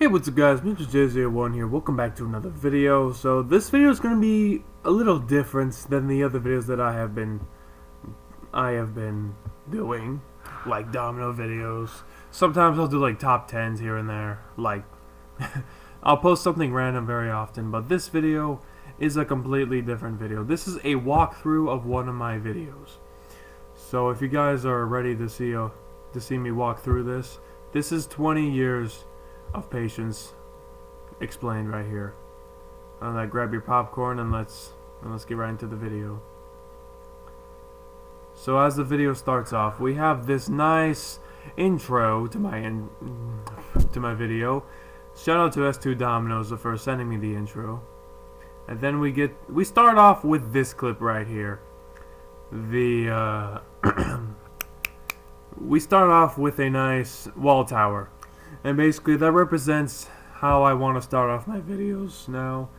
Hey, what's up guys, Mr.J here, welcome back to another video. So this video is going to be a little different than the other videos that I have been doing, like domino videos. Sometimes I'll do like top 10s here and there, like, I'll post something random very often, but this video is a completely different video. This is a walkthrough of one of my videos. So if you guys are ready to see me walk through this is 20 years of patience explained right here. Grab your popcorn and let's get right into the video. So as the video starts off, we have this nice intro to my video. Shout out to S2 Dominoes for sending me the intro. And then we start off with this clip right here. We start off with a nice wall tower. And basically that represents how I want to start off my videos now.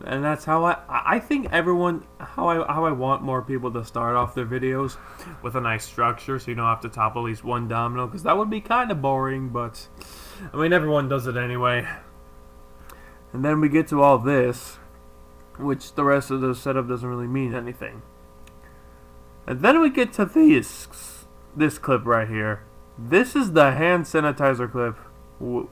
And that's how I think everyone, how I want more people to start off their videos, with a nice structure, so you don't have to top at least one domino, because that would be kind of boring, but I mean everyone does it anyway. And then we get to all this, which the rest of the setup doesn't really mean anything. And then we get to this clip right here. This is the hand sanitizer clip.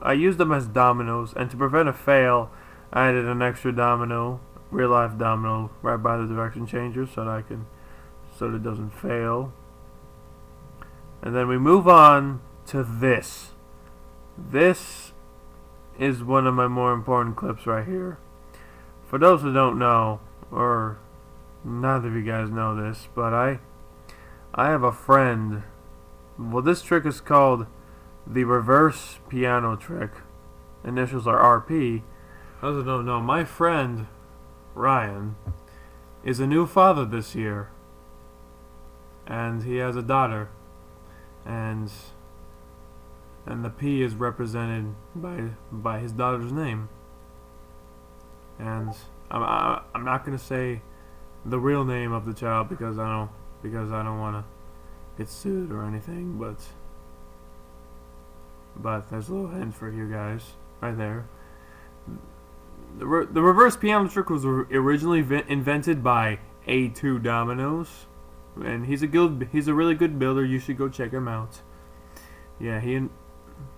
I used them as dominoes, and to prevent a fail, I added an extra domino, real life domino, right by the direction changer, so that it doesn't fail. And then we move on to this. This is one of my more important clips right here. For those who don't know, or neither of you guys know this, but I have a friend. Well, this trick is called the reverse piano trick. Initials are RP. Those who don't know, my friend Ryan is a new father this year, and he has a daughter, and the P is represented by his daughter's name. And I'm not gonna say the real name of the child because I don't want to get sued or anything, but there's a little hint for you guys right there. The reverse piano trick was originally invented by A2 Dominoes, and he's a really good builder. You should go check him out. Yeah, he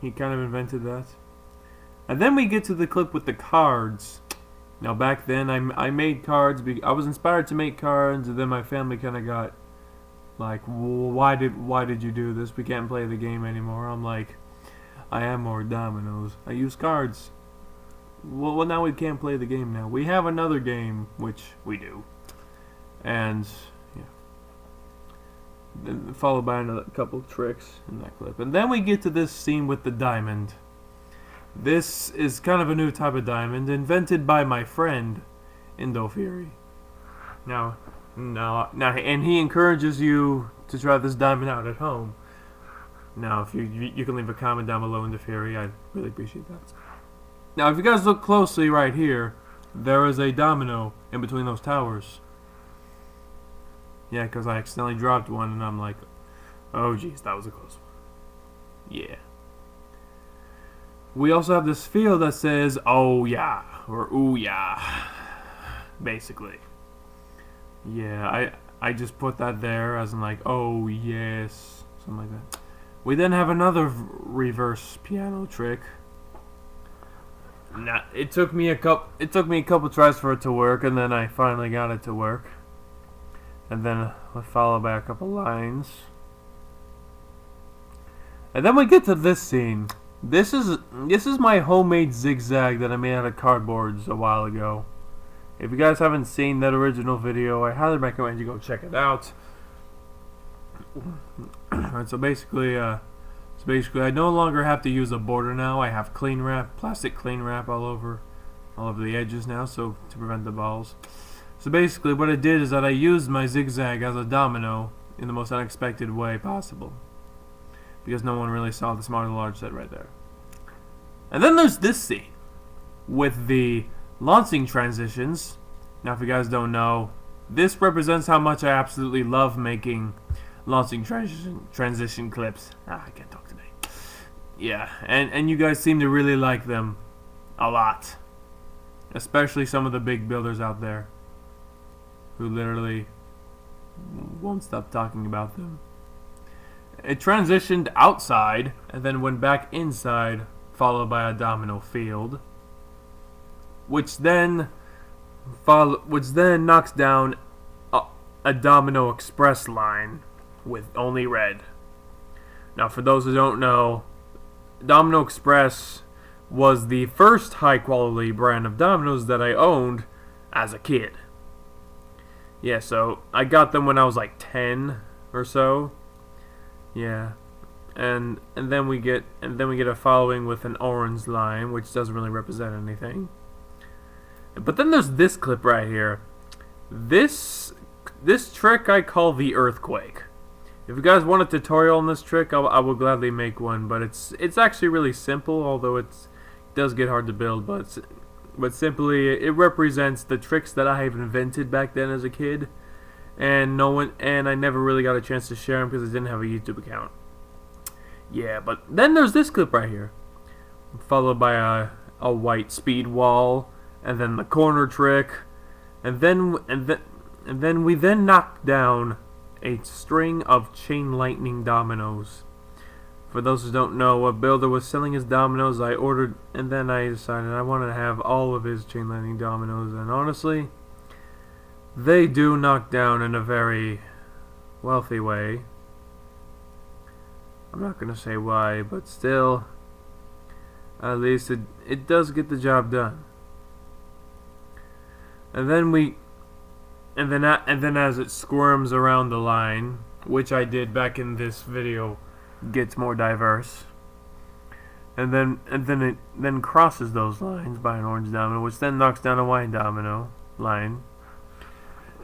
kind of invented that. And then we get to the clip with the cards. Now back then I made cards. I was inspired to make cards, and then my family kind of got like, why did you do this? We can't play the game anymore. I'm like, I am more dominoes. I use cards. Well, now we can't play the game now. We have another game, which we do. And, yeah. Then followed by another couple of tricks in that clip. And then we get to this scene with the diamond. This is kind of a new type of diamond, invented by my friend, Indo Fury. Now, and he encourages you to try this diamond out at home. Now, if you can leave a comment down below in the Fury, I'd really appreciate that. Now, if you guys look closely right here, there is a domino in between those towers. Yeah, because I accidentally dropped one, and I'm like, oh jeez, that was a close one. Yeah. We also have this field that says, oh yeah, or ooh yeah, basically. Yeah, I just put that there as in like, oh yes, something like that. We then have another reverse piano trick. Now, it took me a couple tries for it to work, and then I finally got it to work. And then followed by a couple lines. And then we get to this scene. This is my homemade zigzag that I made out of cardboards a while ago. If you guys haven't seen that original video, I highly recommend you go check it out. Alright, so basically I no longer have to use a border now. I have clean wrap, plastic clean wrap all over the edges now, so to prevent the balls. So basically what I did is that I used my zigzag as a domino in the most unexpected way possible, because no one really saw the small and large set right there. And then there's this scene with the launching transitions. Now if you guys don't know, this represents how much I absolutely love making launching transition clips. I can't talk today. Yeah, and you guys seem to really like them. a lot. Especially some of the big builders out there who literally won't stop talking about them. It transitioned outside and then went back inside, followed by a domino field, which then knocks down a domino express line with only red. Now, for those who don't know, Domino Express was the first high-quality brand of dominoes that I owned as a kid. Yeah, so I got them when I was like 10 or so. Yeah, and then we get a following with an orange line, which doesn't really represent anything. But then there's this clip right here. This trick I call the earthquake. If you guys want a tutorial on this trick, I will gladly make one. But it's actually really simple, although it does get hard to build. But simply, it represents the tricks that I have invented back then as a kid, and I never really got a chance to share them because I didn't have a YouTube account. Yeah, but then there's this clip right here, followed by a white speed wall, and then the corner trick, and then we knock down a string of chain lightning dominoes. For those who don't know, a builder was selling his dominoes. I ordered, and then I decided I wanted to have all of his chain lightning dominoes, and honestly, they do knock down in a very wealthy way. I'm not gonna say why, but still, at least it does get the job done. And then as it squirms around the line, which I did back in this video, gets more diverse. And then it crosses those lines by an orange domino, which then knocks down a white domino line.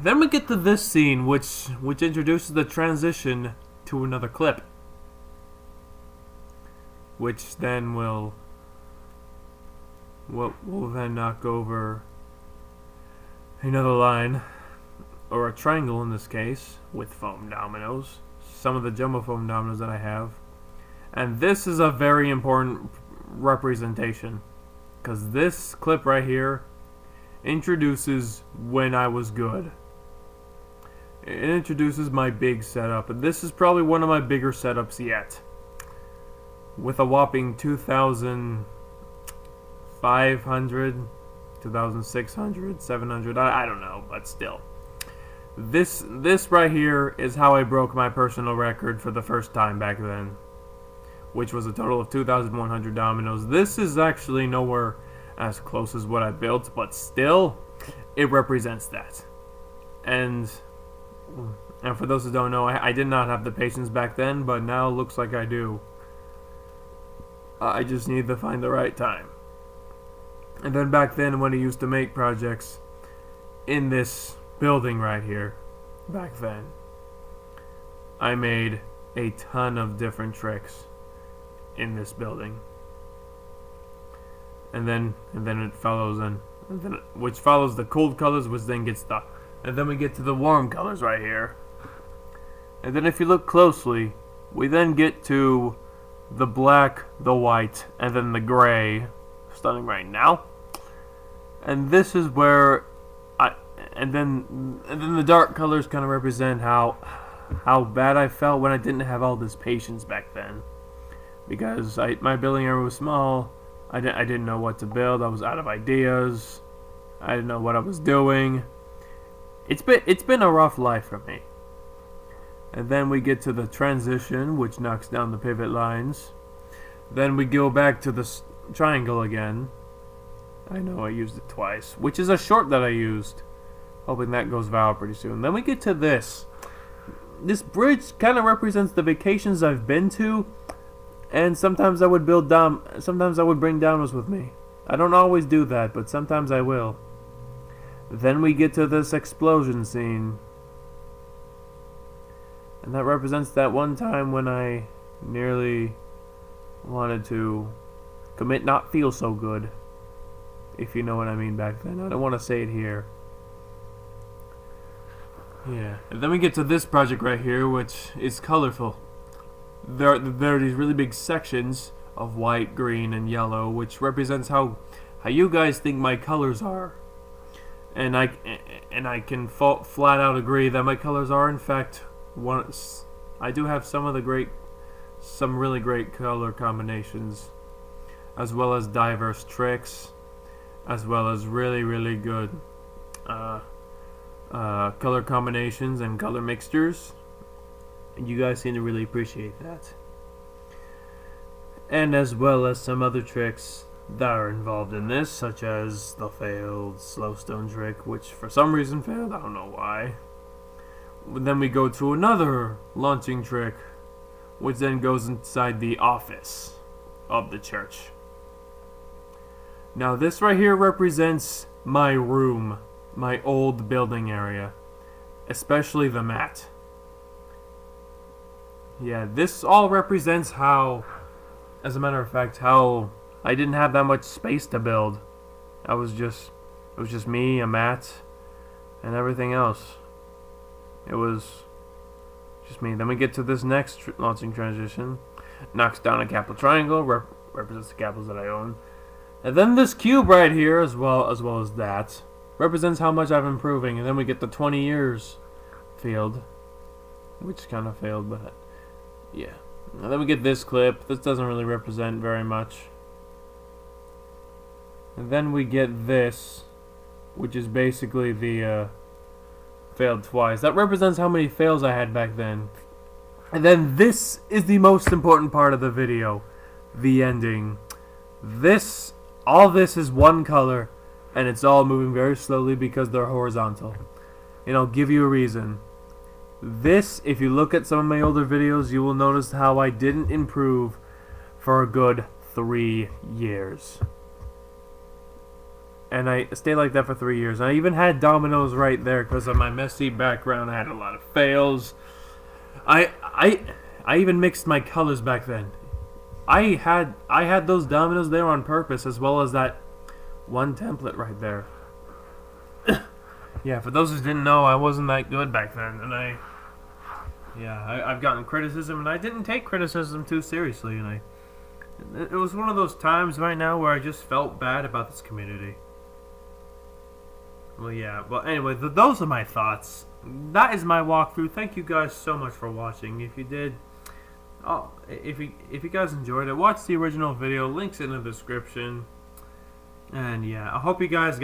Then we get to this scene, which introduces the transition to another clip, which then will then knock over another line, or a triangle in this case, with foam dominoes. Some of the jumbo foam dominoes that I have. And this is a very important representation, because this clip right here introduces when I was good. It introduces my big setup, and this is probably one of my bigger setups yet. With a whopping 2,500, 2,600, 700, I don't know, but still. This right here is how I broke my personal record for the first time back then, which was a total of 2,100 dominoes. This is actually nowhere as close as what I built, but still, it represents that. And for those who don't know, I did not have the patience back then, but now it looks like I do. I just need to find the right time. And then back then, when I used to make projects in this building right here, back then, I made a ton of different tricks in this building, and then it follows, which follows the cold colors, which then gets and then we get to the warm colors right here, and then if you look closely, we then get to the black, the white, and then the gray, starting right now, and this is where and then the dark colors kind of represent how bad I felt when I didn't have all this patience back then, because my building area was small. I didn't know what to build. I was out of ideas. I didn't know what I was doing. It's been a rough life for me. And then we get to the transition, which knocks down the pivot lines. Then we go back to the triangle again. I know I used it twice, which is a short that I used. Hoping that goes viral pretty soon. Then we get to this. This bridge kind of represents the vacations I've been to, and sometimes I would sometimes I would bring dominoes with me. I don't always do that, but sometimes I will. Then we get to this explosion scene, and that represents that one time when I nearly wanted to commit not feel so good, if you know what I mean back then. I don't want to say it here. Yeah, and then we get to this project right here, which is colorful. There are these really big sections of white, green, and yellow, which represents how how you guys think my colors are. And I can flat out agree that my colors are in fact I do have some really great color combinations, as well as diverse tricks, as well as really good color combinations and color mixtures. And you guys seem to really appreciate that. And as well as some other tricks that are involved in this, such as the failed slowstone trick, which for some reason failed, I don't know why. Then we go to another launching trick, which then goes inside the office of the church. Now this right here represents my room, my old building area, especially the mat. Yeah, this all represents how, as a matter of fact, how I didn't have that much space to build. It was just me, a mat, and everything else. It was just me. Then we get to this next launching transition. Knocks down a capital triangle, represents the capitals that I own. And then this cube right here, as well as that, represents how much I'm improving. And then we get the 20 years field, which kind of failed, but yeah. And then we get this clip. This doesn't really represent very much. And then we get this, which is basically the failed twice. That represents how many fails I had back then. And then this is the most important part of the video, the ending. All this is one color, and it's all moving very slowly because they're horizontal. And I'll give you a reason. This, if you look at some of my older videos, you will notice how I didn't improve for a good 3 years. And I stayed like that for 3 years. I even had dominoes right there because of my messy background. I had a lot of fails. I even mixed my colors back then. I had those dominoes there on purpose, as well as that one template right there. Yeah, for those who didn't know, I wasn't that good back then, and I've gotten criticism, and I didn't take criticism too seriously, and it was one of those times right now where I just felt bad about this community. Well, yeah. Well, anyway, those are my thoughts. That is my walkthrough. Thank you guys so much for watching. If you did, if you guys enjoyed it, watch the original video. Links in the description. And yeah, I hope you guys